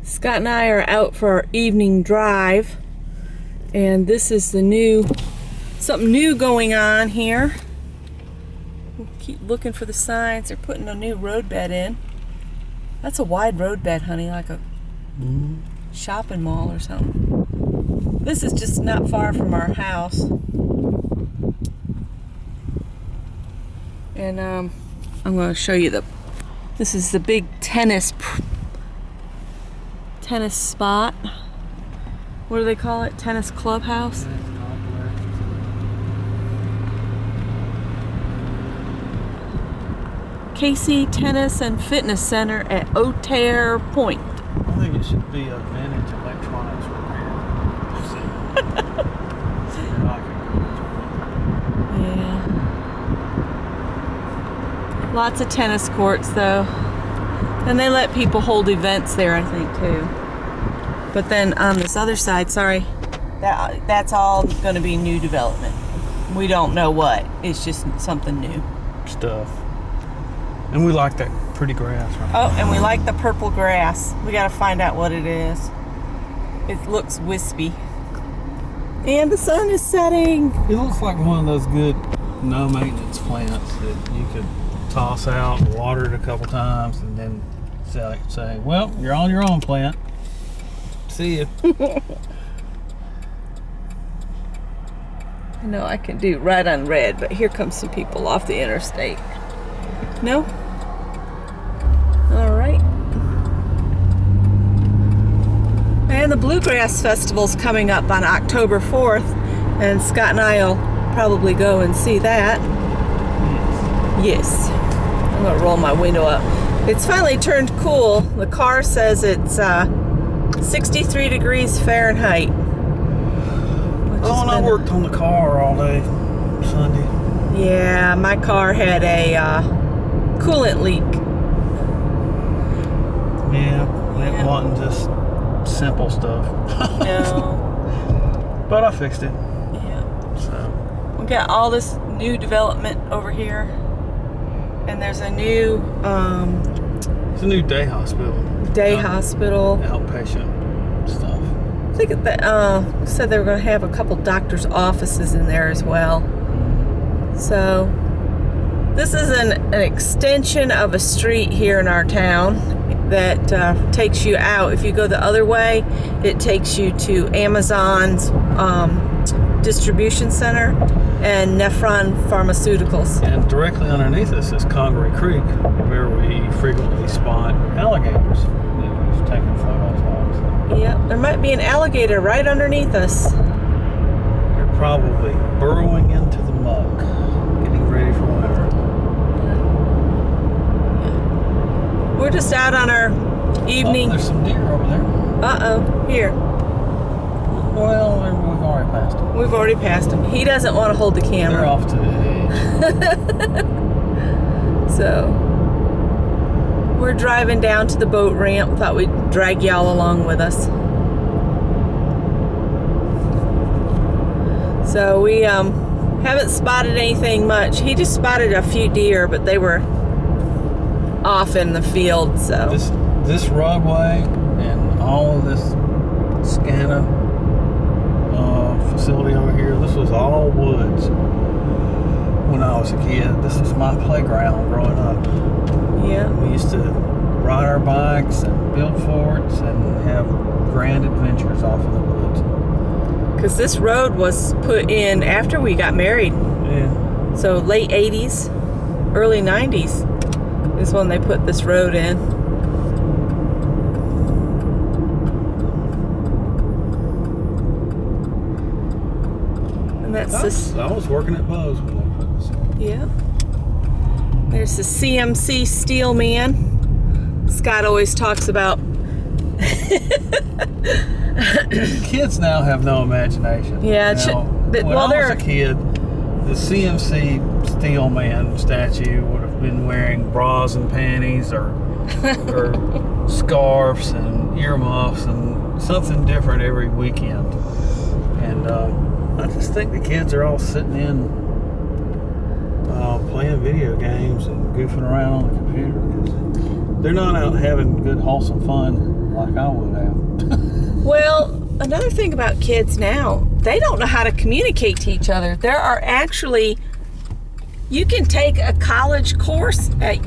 Scott and I are out for our evening drive, and this is something new going on here. We'll keep looking for the signs. They're putting a new roadbed in. That's a wide roadbed, honey, like a shopping mall or something. This is just not far from our house. And I'm going to show you this is the big tennis spot. What do they call it? Tennis clubhouse? Casey Tennis and Fitness Center at O'Terre Point. I think it should be a vintage electronics repair. Yeah. Lots of tennis courts though. And they let people hold events there, I think, too. But then on this other side, sorry, that's all going to be new development. We don't know what. It's just something new. Stuff. And we like that pretty grass, right? Oh, and we like the purple grass. We got to find out what it is. It looks wispy. And the sun is setting. It looks like one of those good no-maintenance plants that you could toss out, water it a couple times, and then say, well, you're on your own, plant. See ya. I know I can do right on red, but here comes some people off the interstate. No? All right. And the Bluegrass Festival's coming up on October 4th, and Scott and I will probably go and see that. Yes. I'm going to roll my window up. It's finally turned cool. The car says it's 63 degrees Fahrenheit. Oh, and I worked on the car all day Sunday. Yeah, my car had a coolant leak. Yeah, it wasn't just simple stuff. No. But I fixed it. Yeah. So We got all this new development over here. And there's a new it's a new day hospital. Hospital. Outpatient stuff. I think that said they were going to have a couple doctors' offices in there as well. So this is an extension of a street here in our town that takes you out. If you go the other way, it takes you to Amazon's distribution center and Nephron Pharmaceuticals. And directly underneath us is Congaree Creek, where we frequently spot alligators that we've taken photos of. So Yep, there might be an alligator right underneath us. they're probably burrowing into the muck, getting ready for winter. We're just out on our evening. Oh, there's some deer over there. Uh-oh, here. Well, we've already passed them. We've already passed him. He doesn't want to hold the camera. They're off to the edge. So, we're driving down to the boat ramp. Thought we'd drag y'all along with us. So, we haven't spotted anything much. He just spotted a few deer, but they were off in the field, so. This roadway and all of this SCANA facility over here, this was all woods when I was a kid. This was my playground growing up. Yeah. We used to ride our bikes and build forts and have grand adventures off in the woods. Because this road was put in after we got married. Yeah. So late 80s, early 90s is when they put this road in. And that's this. I was working at Bose when they put this in. Yeah. There's the CMC Steel Man. Scott always talks about. Kids now have no imagination. Yeah, when I was a kid, the CMC Steel Man statue would have been wearing bras and panties or scarves and earmuffs and something different every weekend. And I just think the kids are all sitting in playing video games and goofing around on the computer because they're not out having good wholesome fun like I would have. Well, another thing about kids now, they don't know how to communicate to each other. There are actually, you can take a college course at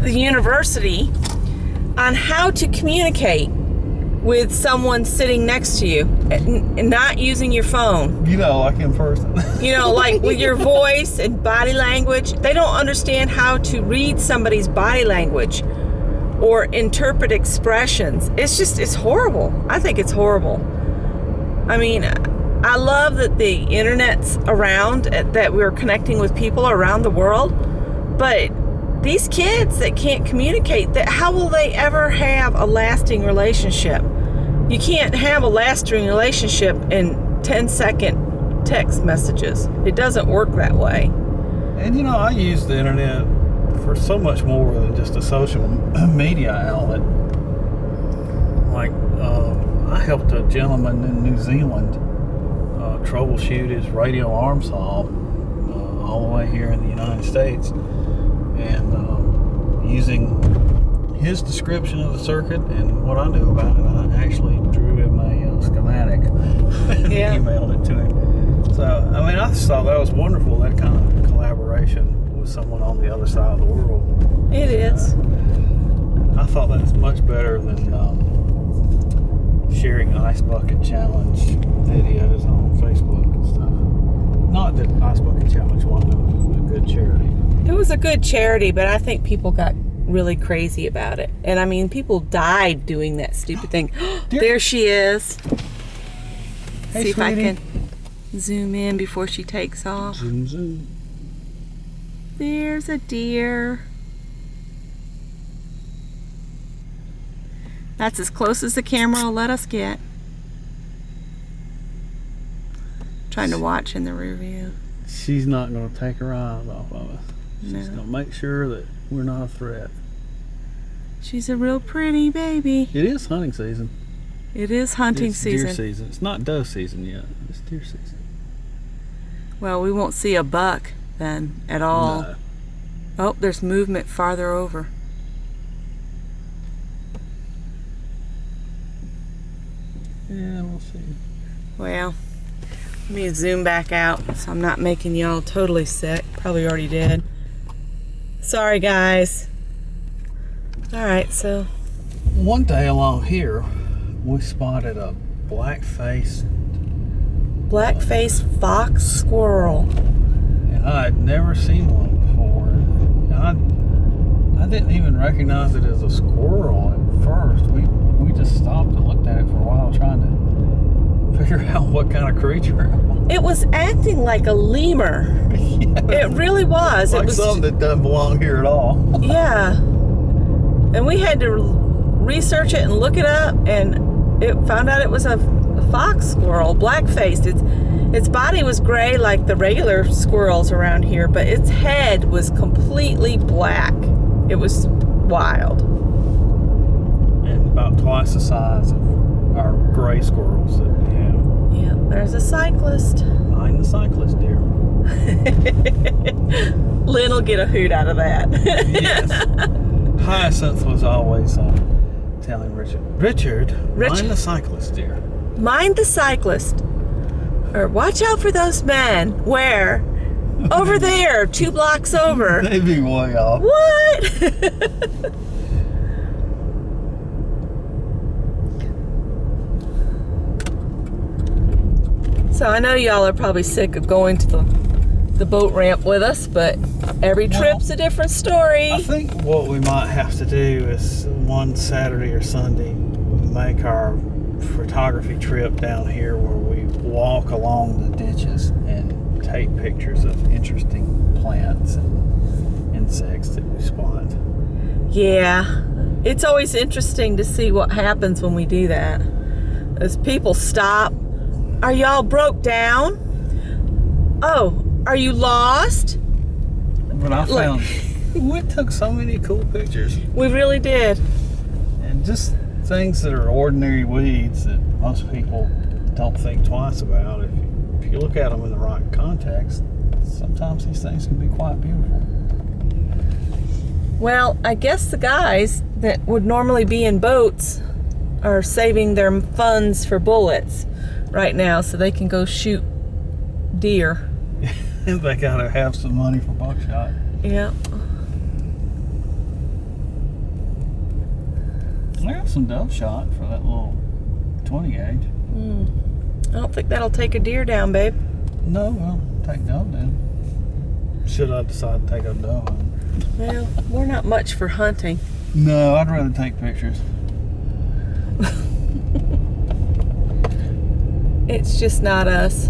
the university on how to communicate with someone sitting next to you and not using your phone. You know, like in person. You know, like with your voice and body language. They don't understand how to read somebody's body language or interpret expressions. It's horrible. I think it's horrible. I mean, I love that the internet's around, that we're connecting with people around the world, but these kids that can't communicate, how will they ever have a lasting relationship? You can't have a lasting relationship in 10-second text messages. It doesn't work that way. And you know, I use the internet for so much more than just a social media outlet. Like, I helped a gentleman in New Zealand troubleshoot his radio arm saw all the way here in the United States. And using his description of the circuit and what I knew about it, I actually drew him a schematic and emailed it to him. So, I mean, I just thought that was wonderful, that kind of collaboration with someone on the other side of the world. It is. I thought that was much better than sharing Ice Bucket Challenge videos on Facebook and stuff. Not that Ice Bucket Challenge wasn't a good charity. It was a good charity, but I think people got really crazy about it. And I mean, people died doing that stupid thing. There she is. Hey, see if sweetie. I can zoom in before she takes off. Zoom, zoom. There's a deer. That's as close as the camera will let us get. Trying to watch in the rear view. She's not going to take her eyes off of us. She's No. going to make sure that we're not a threat. She's a real pretty baby. It is hunting season. It is hunting It's season. deer season. It's not doe season yet. It's deer season. Well, we won't see a buck then at all. No. Oh, there's movement farther over. Yeah, we'll see. Well, let me zoom back out so I'm not making y'all totally sick. Probably already did. Sorry, guys. All right, so. One day along here, we spotted a black-faced, Black-faced fox squirrel. and I had never seen one before. And I didn't even recognize it as a squirrel at first. We just stopped and looked at it for a while trying to figure out what kind of creature it was. It was acting like a lemur. Yeah, It really was. like It was something that doesn't belong here at all. Yeah. And we had to research it and look it up, and it found out it was a fox squirrel, black-faced. Its body was gray like the regular squirrels around here, but its head was completely black. It was wild. And about twice the size of our gray squirrels that we have. Yeah, there's a cyclist. Mind the cyclist, dear. Lynn will get a hoot out of that. Yes. Hyacinth was always telling Richard, mind the cyclist, dear. Mind the cyclist. Or watch out for those men. Where? Over there, 2 blocks over. They'd be way off. What? So I know y'all are probably sick of going to the boat ramp with us, but every trip's a different story. I think what we might have to do is one Saturday or Sunday make our photography trip down here where we walk along the ditches and take pictures of interesting plants and insects that we spot. Yeah, it's always interesting to see what happens when we do that. As people stop, are y'all broke down? Oh, are you lost? But I found we took so many cool pictures. We really did. And just things that are ordinary weeds that most people don't think twice about. If you look at them in the right context, sometimes these things can be quite beautiful. Well, I guess the guys that would normally be in boats are saving their funds for bullets right now so they can go shoot deer. They gotta have some money for buckshot. Yeah. I got some dove shot for that little 20 gauge. I don't think that'll take a deer down, babe. No, well, take dove then. Should I decide to take a dove? Well, we're not much for hunting. No, I'd rather take pictures. It's just not us.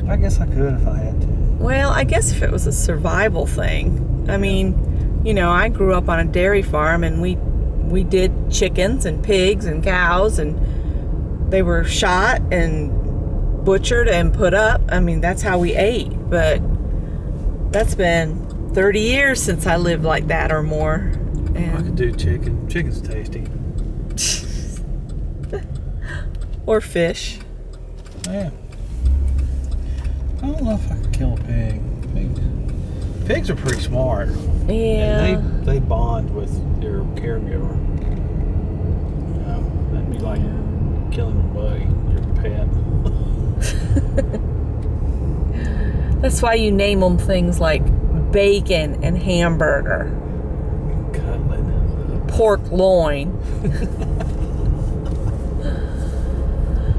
I guess I could if I had to. Well, I guess if it was a survival thing. I mean, you know, I grew up on a dairy farm and we did chickens and pigs and cows, and they were shot and butchered and put up. I mean, that's how we ate. But that's been 30 years since I lived like that or more. I could do chicken. Chicken's tasty. Or fish. Yeah. I don't know if I could kill a pig. Pigs are pretty smart. Yeah. And they bond with their caregiver. That'd be like killing your buddy, your pet. That's why you name them things like bacon and hamburger. Cutlet. Pork loin.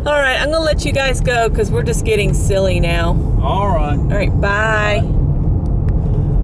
All right, I'm going to let you guys go because we're just getting silly now. All right. All right, bye.